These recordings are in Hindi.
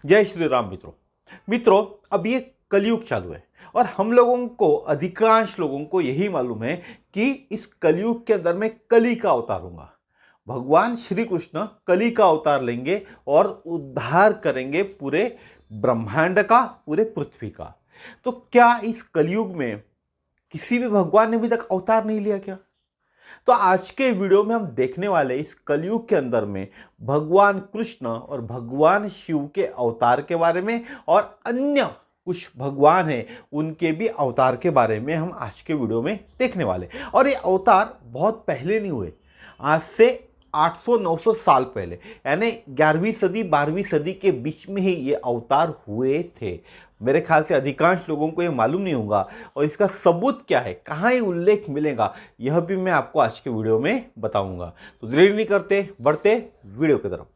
जय श्री राम मित्रों। अब ये कलयुग चालू है और हम लोगों को, अधिकांश लोगों को यही मालूम है कि इस कलयुग के अंदर मैं कली का अवतार हूंगा। भगवान श्री कृष्ण कली का अवतार लेंगे और उद्धार करेंगे पूरे ब्रह्मांड का, पूरे पृथ्वी का। तो क्या इस कलयुग में किसी भी भगवान ने अभी तक अवतार नहीं लिया क्या? तो आज के वीडियो में हम देखने वाले इस कलयुग के अंदर में भगवान कृष्ण और भगवान शिव के अवतार के बारे में और अन्य कुछ भगवान हैं उनके भी अवतार के बारे में हम आज के वीडियो में देखने वाले। और ये अवतार बहुत पहले नहीं हुए, आज से 800-900 साल पहले, यानी 11वीं सदी 12वीं सदी के बीच में ही ये अवतार हुए थे। मेरे ख्याल से अधिकांश लोगों को ये मालूम नहीं होगा और इसका सबूत क्या है, कहाँ ये उल्लेख मिलेगा, यह भी मैं आपको आज के वीडियो में बताऊंगा। तो देर नहीं करते, बढ़ते वीडियो की तरफ।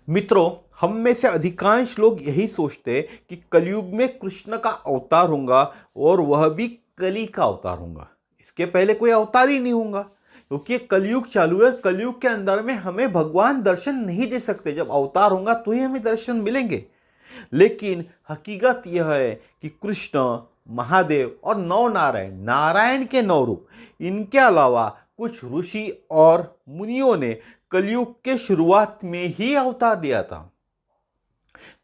मित्रों, हम में से अधिकांश लोग यही सोचते कि कलयुग में कृष्ण का अवतार होगा और वह भी कली का अवतार होगा। इसके पहले कोई अवतार ही नहीं होगा, क्योंकि कलयुग चालू है। कलयुग के अंदर में हमें भगवान दर्शन नहीं दे सकते, जब अवतार होगा तो ही हमें दर्शन मिलेंगे। लेकिन हकीकत यह है कि कृष्ण, महादेव और नौ नारायण, नारायण के 9 रूप, इनके अलावा कुछ ऋषि और मुनियों ने कलयुग के शुरुआत में ही अवतार लिया था।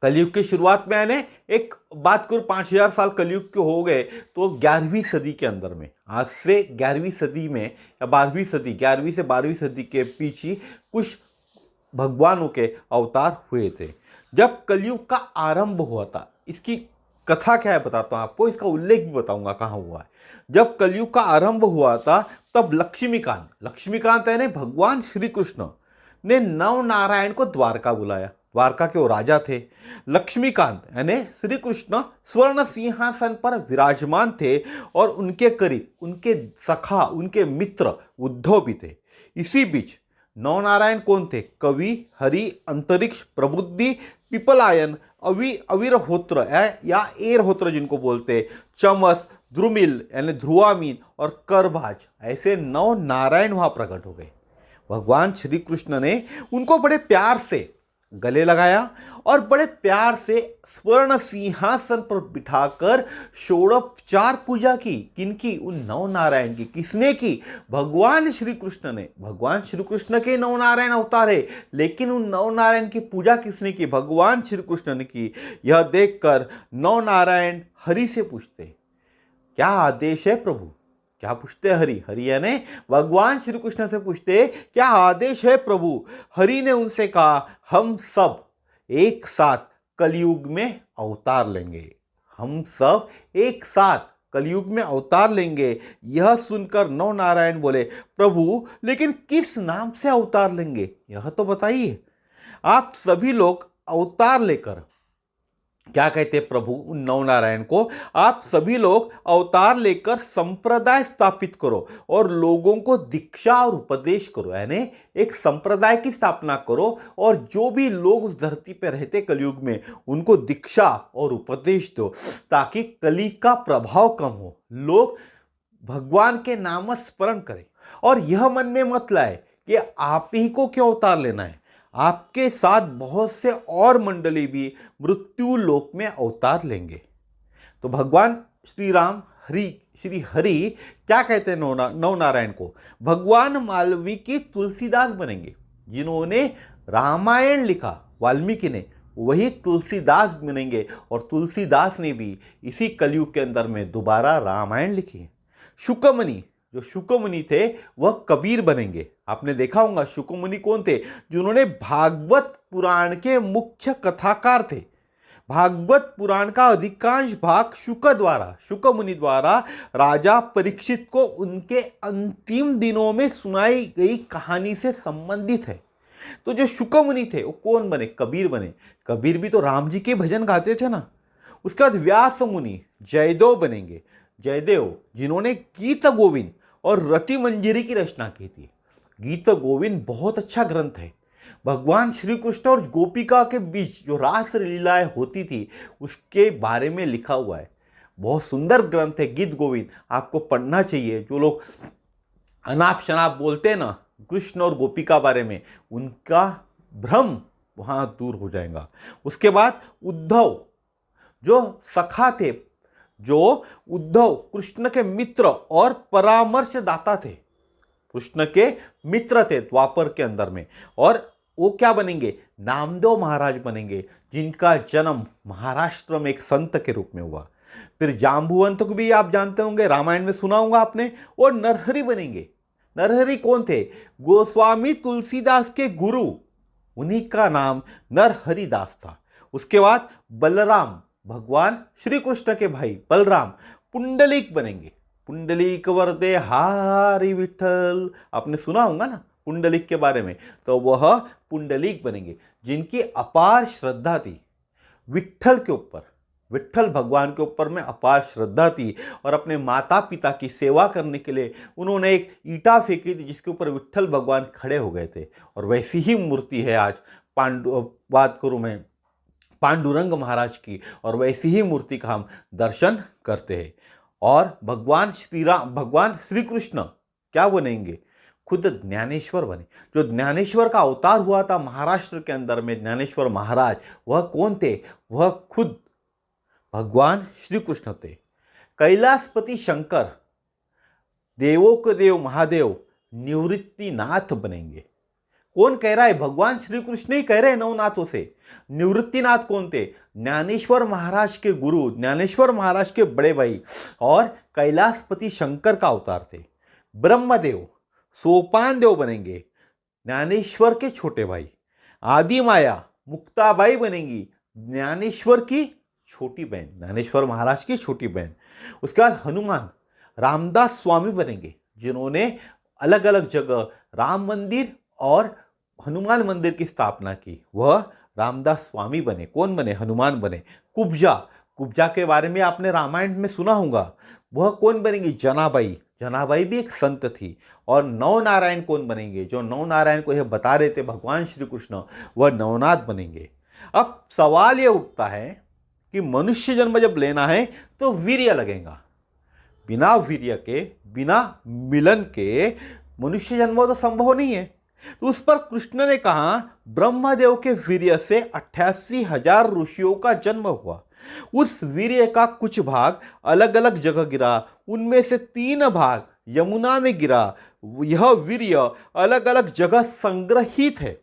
कलयुग की शुरुआत में, यानी एक बात करूं 5000 साल कलयुग के हो गए तो 11वीं सदी के अंदर में, आज से 11वीं सदी में या 12वीं सदी, 11वीं से 12वीं सदी के पीछे कुछ भगवानों के अवतार हुए थे। जब कलयुग का आरंभ हुआ था, इसकी कथा क्या है बताता हूं आपको, इसका उल्लेख भी बताऊंगा कहां हुआ है। जब कलयुग का आरंभ हुआ था तब लक्ष्मीकांत यानी भगवान श्री कृष्ण ने नव नारायण को द्वारका बुलाया। द्वारका के वो राजा थे। लक्ष्मीकांत यानी श्री कृष्ण स्वर्ण सिंहासन पर विराजमान थे और उनके करीब उनके सखा, उनके मित्र उद्धव भी थे। इसी बीच नौ नारायण कौन थे? कवि, हरि, अंतरिक्ष, प्रबुद्धि, पिपलायन, अविरहोत्र या एरहोत्र जिनको बोलते, चमस, द्रुमिल यानी ध्रुवामीन और करभाज, ऐसे 9 नारायण वहां प्रकट हो गए। भगवान श्री कृष्ण ने उनको बड़े प्यार से गले लगाया और बड़े प्यार से स्वर्ण सिंहासन पर बिठाकर षोडोपचार पूजा की। किनकी? उन 9 नारायण की। किसने की? भगवान श्री कृष्ण ने। भगवान श्री कृष्ण के 9 नारायण अवतार है, लेकिन उन 9 नारायण की पूजा किसने की? भगवान श्री कृष्ण ने की। यह देखकर 9 नारायण हरि से पूछते, क्या आदेश है प्रभु? क्या पूछते? हरि यानी भगवान श्री कृष्ण से पूछते, क्या आदेश है प्रभु? हरि ने उनसे कहा, हम सब एक साथ कलयुग में अवतार लेंगे। हम सब एक साथ कलयुग में अवतार लेंगे। यह सुनकर 9 नारायण बोले, प्रभु लेकिन किस नाम से अवतार लेंगे, यह तो बताइए। आप सभी लोग अवतार लेकर, क्या कहते प्रभु उन 9 नारायण को, आप सभी लोग अवतार लेकर संप्रदाय स्थापित करो और लोगों को दीक्षा और उपदेश करो, यानी एक संप्रदाय की स्थापना करो और जो भी लोग उस धरती पर रहते कलयुग में उनको दीक्षा और उपदेश दो, ताकि कली का प्रभाव कम हो, लोग भगवान के नाम स्मरण करें। और यह मन में मत लाए कि आप ही को क्यों अवतार लेना है, आपके साथ बहुत से और मंडली भी मृत्यु लोक में अवतार लेंगे। तो भगवान श्री राम, श्री हरि क्या कहते हैं 9 नारायण को? भगवान वाल्मीकि तुलसीदास बनेंगे। जिन्होंने रामायण लिखा वाल्मीकि ने, वही तुलसीदास बनेंगे और तुलसीदास ने भी इसी कलयुग के अंदर में दोबारा रामायण लिखी है। शुकमुनि, जो शुकमुनि थे वह कबीर बनेंगे। आपने देखा होगा शुकमुनि कौन थे? जिन्होंने भागवत पुराण के मुख्य कथाकार थे। भागवत पुराण का अधिकांश भाग शुकमुनि द्वारा राजा परीक्षित को उनके अंतिम दिनों में सुनाई गई कहानी से संबंधित है। तो जो शुकमुनि थे वो कौन बने? कबीर बने। कबीर भी तो राम जी के भजन गाते थे ना। उसके बाद व्यास मुनि, जयदेव बनेंगे। जयदेव जिन्होंने गीत गोविंद और रति मंजरी की रचना की थी। गीत गोविंद बहुत अच्छा ग्रंथ है। भगवान श्री कृष्ण और गोपिका के बीच जो रास लीलाएं होती थी उसके बारे में लिखा हुआ है। बहुत सुंदर ग्रंथ है गीत गोविंद, आपको पढ़ना चाहिए। जो लोग अनाप शनाप बोलते हैं ना कृष्ण और गोपिका बारे में, उनका भ्रम वहाँ दूर हो जाएगा। उसके बाद उद्धव जो सखा थे, जो उद्धव कृष्ण के मित्र और परामर्शदाता थे, कृष्ण के मित्र थे द्वापर के अंदर में, और वो क्या बनेंगे, नामदेव महाराज बनेंगे, जिनका जन्म महाराष्ट्र में एक संत के रूप में हुआ। फिर जाम्बुवंत को भी आप जानते होंगे, रामायण में सुना होगा आपने, और नरहरि बनेंगे। नरहरि कौन थे, गोस्वामी तुलसीदास के गुरु, उन्हीं का नाम नरहरिदास था। उसके बाद बलराम, भगवान श्री कृष्ण के भाई बलराम पुंडलिक बनेंगे। पुंडलिक वरदे हारी विठल, आपने सुना होगा ना पुंडलिक के बारे में, तो वह पुंडलिक बनेंगे, जिनकी अपार श्रद्धा थी विठल के ऊपर, विठल भगवान के ऊपर में अपार श्रद्धा थी, और अपने माता पिता की सेवा करने के लिए उन्होंने एक ईंटा फेंकी थी जिसके ऊपर विठल भगवान खड़े हो गए थे। और वैसी ही मूर्ति है आज बात करूं मैं पांडुरंग महाराज की, और वैसी ही मूर्ति का हम दर्शन करते हैं। और भगवान श्री कृष्ण क्या बनेंगे, खुद ज्ञानेश्वर बने। जो ज्ञानेश्वर का अवतार हुआ था महाराष्ट्र के अंदर में, ज्ञानेश्वर महाराज, वह कौन थे, वह खुद भगवान श्री कृष्ण थे। कैलाशपति शंकर, देवों के देव महादेव निवृत्तिनाथ बनेंगे। कौन कह रहा है, भगवान श्री कृष्ण ही कह रहे हैं नवनाथों से। निवृत्तिनाथ कौन थे, ज्ञानेश्वर महाराज के गुरु, ज्ञानेश्वर महाराज के बड़े भाई और कैलाशपति शंकर का अवतार थे। ब्रह्मदेव सोपान देव बनेंगे, ज्ञानेश्वर के छोटे भाई। आदि माया मुक्ताबाई बनेंगी, ज्ञानेश्वर की छोटी बहन, ज्ञानेश्वर महाराज की छोटी बहन। उसके बाद हनुमान रामदास स्वामी बनेंगे, जिन्होंने अलग अलग जगह राम मंदिर और हनुमान मंदिर की स्थापना की, वह रामदास स्वामी बने। कौन बने, हनुमान बने। कुब्जा के बारे में आपने रामायण में सुना होगा, वह कौन बनेंगी, जनाबाई। जनाबाई भी एक संत थी। और नवनारायण कौन बनेंगे, जो नवनारायण को यह बता रहे थे भगवान श्री कृष्ण, वह नवनाथ बनेंगे। अब सवाल यह उठता है कि मनुष्य जन्म जब लेना है तो वीर्य लगेगा, बिना वीर्य के, बिना मिलन के मनुष्य जन्म तो संभव नहीं है। तो उस पर कृष्ण ने कहा, ब्रह्मदेव के वीर्य से 88,000 ऋषियों का जन्म हुआ। उस वीर्य का कुछ भाग अलग अलग जगह गिरा, उनमें से 3 भाग यमुना में गिरा। यह वीर्य अलग अलग जगह संग्रहित है,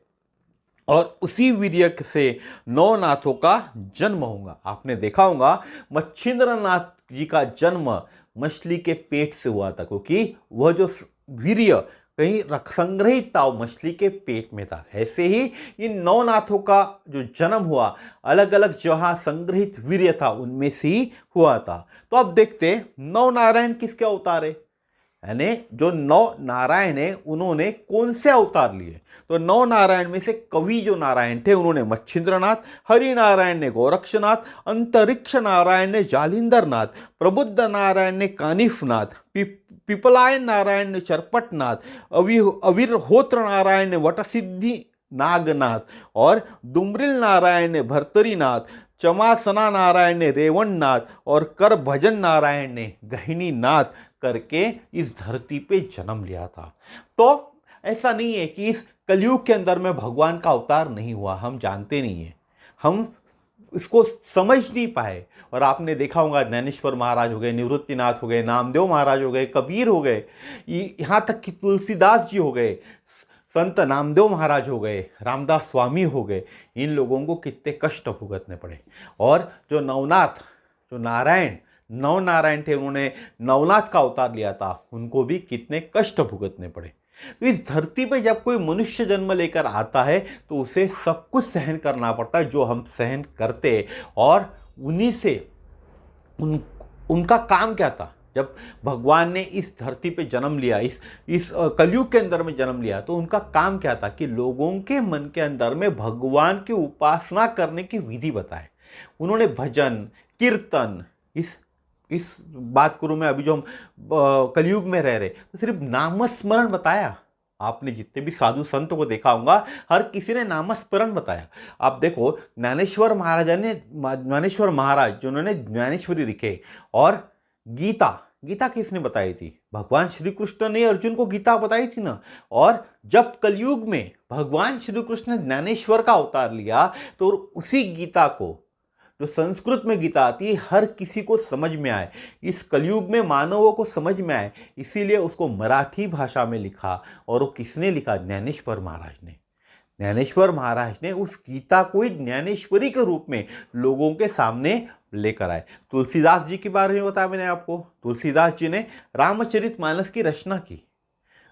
और उसी वीर्य से नवनाथों का जन्म होगा। आपने देखा होगा मच्छिंद्रनाथ जी का जन्म मछली के पेट से हुआ था, क्योंकि वह जो वीर्य कहीं संग्रहित था वो मछली के पेट में था। ऐसे ही इन नवनाथों का जो जन्म हुआ अलग अलग जहां संग्रहित वीर्य था उनमें से ही हुआ था। तो अब देखते नवनारायण किसके अवतार है, यानी जो नव नारायण है उन्होंने कौन से अवतार लिए। तो नव नारायण में से कवि जो नारायण थे उन्होंने मच्छिंद्रनाथ, हरि नारायण ने गोरक्षनाथ, अंतरिक्ष नारायण ने जालिंदरनाथ, प्रबुद्ध नारायण ने कानिफनाथ, पिपलायन नारायण ने चरपटनाथ, अविरहोत्र नारायण ने वटसिद्धि नागनाथ, और दुमरिल नारायण ने भर्तरीनाथ, चमासना नारायण ने रेवणनाथ, और कर भजन नारायण ने गहिनीनाथ करके इस धरती पे जन्म लिया था। तो ऐसा नहीं है कि इस कलयुग के अंदर में भगवान का अवतार नहीं हुआ, हम जानते नहीं है, हम इसको समझ नहीं पाए। और आपने देखा होगा ज्ञानेश्वर महाराज हो गए, निवृत्तिनाथ हो गए, नामदेव महाराज हो गए, कबीर हो गए, यहाँ तक कि तुलसीदास जी हो गए, संत नामदेव महाराज हो गए, रामदास स्वामी हो गए, इन लोगों को कितने कष्ट भुगतने पड़े। और जो नवनाथ, जो नारायण नव नारायण थे, उन्होंने नवनाथ का अवतार लिया था, उनको भी कितने कष्ट भुगतने पड़े। तो इस धरती पे जब कोई मनुष्य जन्म लेकर आता है तो उसे सब कुछ सहन करना पड़ता है जो हम सहन करते। और उन्हीं से उनका काम क्या था, जब भगवान ने इस धरती पे जन्म लिया, इस कलयुग के अंदर में जन्म लिया, तो उनका काम क्या था कि लोगों के मन के अंदर में भगवान की उपासना करने की विधि बताए। उन्होंने भजन कीर्तन, इस बात करूँ मैं, अभी जो हम कलयुग में रह रहे, तो सिर्फ नामस्मरण बताया। आपने जितने भी साधु संतों को देखा होगा, हर किसी ने नामस्मरण बताया। आप देखो ज्ञानेश्वर महाराज जिन्होंने ज्ञानेश्वरी लिखे और गीता गीता किसने बताई थी? भगवान श्री कृष्ण ने अर्जुन को गीता बताई थी ना। और जब कलयुग में भगवान श्री कृष्ण ने ज्ञानेश्वर का अवतार लिया तो उसी गीता को, जो संस्कृत में गीता आती है, हर किसी को समझ में आए, इस कलयुग में मानवों को समझ में आए, इसीलिए उसको मराठी भाषा में लिखा। और वो किसने लिखा? ज्ञानेश्वर महाराज ने। ज्ञानेश्वर महाराज ने उस गीता को ही ज्ञानेश्वरी के रूप में लोगों के सामने लेकर आए। तुलसीदास जी के बारे में बताया मैंने आपको। तुलसीदास जी ने रामचरितमानस की रचना की।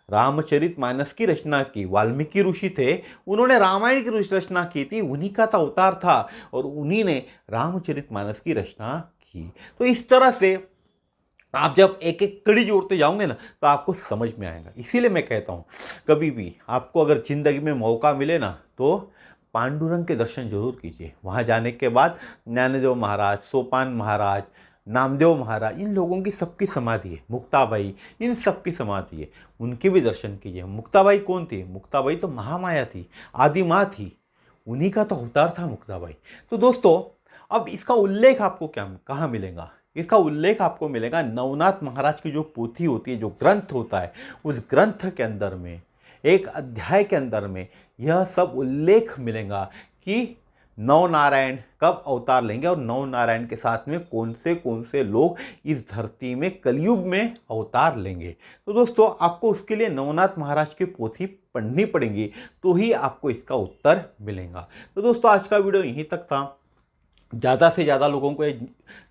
रामचरितमानस की रचना की। वाल्मीकि ऋषि थे, उन्होंने रामायण की रचना की थी, उन्हीं का तो अवतार था और उन्हीं ने रामचरितमानस की रचना की। तो इस तरह से आप जब एक एक कड़ी जोड़ते जाओगे ना तो आपको समझ में आएगा। इसीलिए मैं कहता हूँ, कभी भी आपको अगर ज़िंदगी में मौका मिले ना तो पांडुरंग के दर्शन जरूर कीजिए। वहाँ जाने के बाद ज्ञानदेव महाराज, सोपान महाराज, नामदेव महाराज, इन लोगों की सबकी समाधि है। मुक्ताबाई, इन सब की समाधि है, उनके भी दर्शन कीजिए। मुक्ताबाई कौन थी? मुक्ताबाई तो महामाया थी, आदि माँ थी, उन्हीं का तो अवतार था मुक्ताबाई। तो दोस्तों, अब इसका उल्लेख आपको कहाँ मिलेगा? इसका उल्लेख आपको मिलेगा नवनाथ महाराज की जो पोथी होती है, जो ग्रंथ होता है, उस ग्रंथ के अंदर में एक अध्याय के अंदर में यह सब उल्लेख मिलेगा कि नवनारायण कब अवतार लेंगे और नवनारायण के साथ में कौन से लोग इस धरती में कलयुग में अवतार लेंगे। तो दोस्तों, आपको उसके लिए नवनाथ महाराज की पोथी पढ़नी पड़ेगी, तो ही आपको इसका उत्तर मिलेगा। तो दोस्तों, आज का वीडियो यहीं तक था। ज़्यादा से ज़्यादा लोगों को ये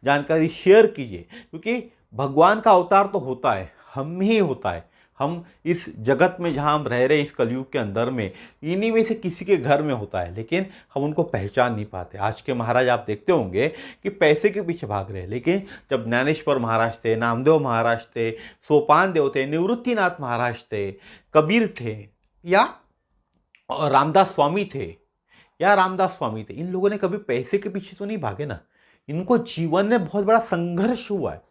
जानकारी शेयर कीजिए, क्योंकि भगवान का अवतार तो होता है, हम ही होता है। हम इस जगत में जहाँ हम रह रहे हैं, इस कलयुग के अंदर में, इन्हीं में से किसी के घर में होता है, लेकिन हम उनको पहचान नहीं पाते। आज के महाराज आप देखते होंगे कि पैसे के पीछे भाग रहे हैं, लेकिन जब ज्ञानेश्वर महाराज थे, नामदेव महाराज थे, सोपान देव थे, निवृत्तिनाथ महाराज थे, कबीर थे, या रामदास स्वामी थे, इन लोगों ने कभी पैसे के पीछे तो नहीं भागे ना। इनको जीवन में बहुत बड़ा संघर्ष हुआ है,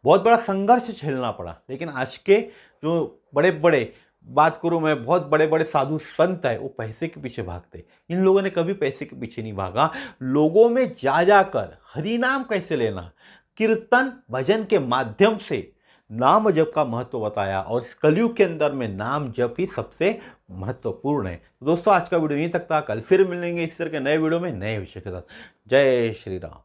बहुत बड़ा संघर्ष झेलना पड़ा। लेकिन आज के जो बड़े बड़े, बात करूँ मैं, बहुत बड़े बड़े साधु संत है, वो पैसे के पीछे भागते। इन लोगों ने कभी पैसे के पीछे नहीं भागा। लोगों में जा जाकर हरि नाम कैसे लेना, कीर्तन भजन के माध्यम से नाम जप का महत्व बताया, और इस कलयुग के अंदर में नाम जप ही सबसे महत्वपूर्ण है। तो दोस्तों, आज का वीडियो यहीं तक था। कल फिर मिलेंगे इस तरह के नए वीडियो में, नए विषय के साथ। जय श्री राम।